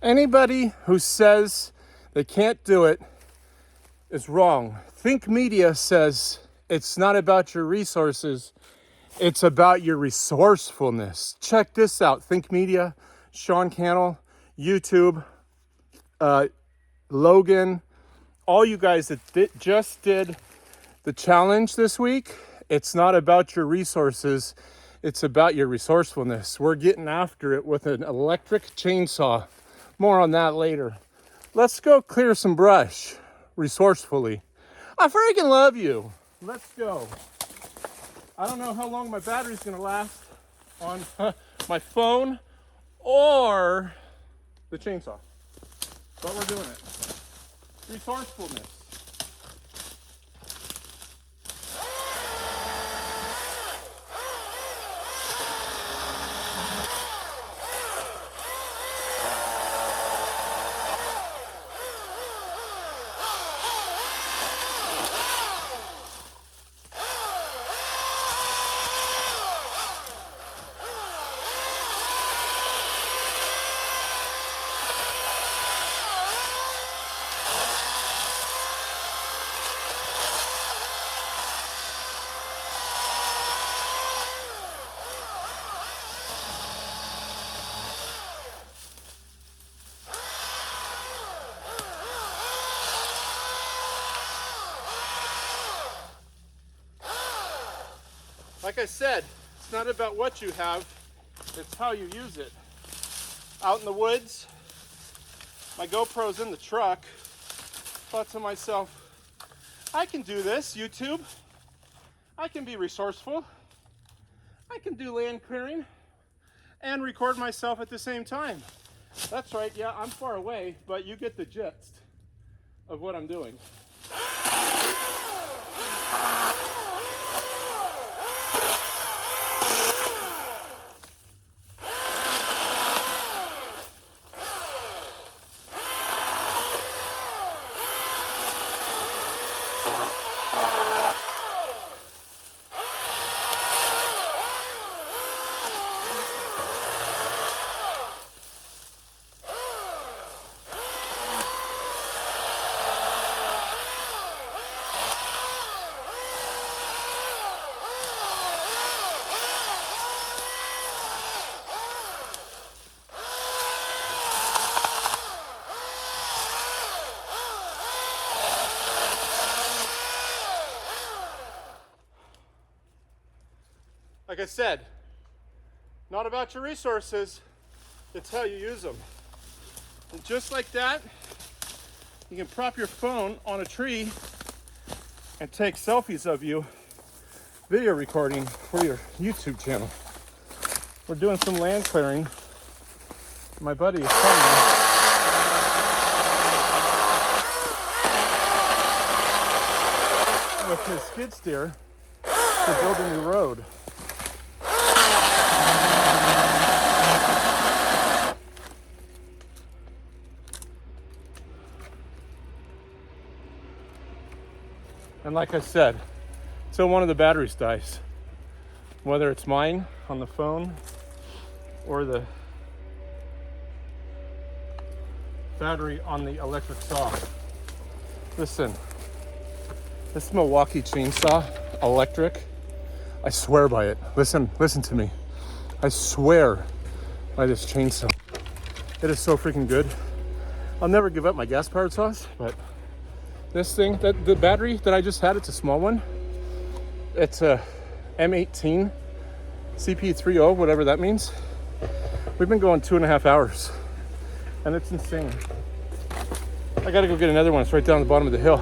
Anybody who says they can't do it is wrong. Think Media says it's not about your resources, it's about your resourcefulness. Check this out. Think Media, Sean Cannell, YouTube, Logan, all you guys that just did the challenge this week. It's not about your resources, it's about your resourcefulness. We're getting after it with an electric chainsaw. More on that later. Let's go clear some brush resourcefully. I freaking love you. Let's go. I don't know how long my battery's gonna last on my phone or the chainsaw, but we're doing it. Resourcefulness. Like I said, it's not about what you have, it's how you use it. Out in the woods, my GoPro's in the truck. Thought to myself, I can do this, YouTube. I can be resourceful. I can do land clearing and record myself at the same time. That's right, yeah, I'm far away, but you get the gist of what I'm doing. Like I said, not about your resources, it's how you use them. And just like that, you can prop your phone on a tree and take selfies of you, video recording for your YouTube channel. We're doing some land clearing. My buddy is coming with his skid steer to build a new road. And like I said, till one of the batteries dies, whether it's mine on the phone or the battery on the electric saw. Listen, this Milwaukee chainsaw, electric, I swear by it. Listen to me. I swear by this chainsaw. It is so freaking good. I'll never give up my gas-powered saws, but this thing, the battery that I just had, it's a small one. It's a M18 CP30, whatever that means. We've been going 2.5 hours, and it's insane. I gotta go get another one. It's right down the bottom of the hill.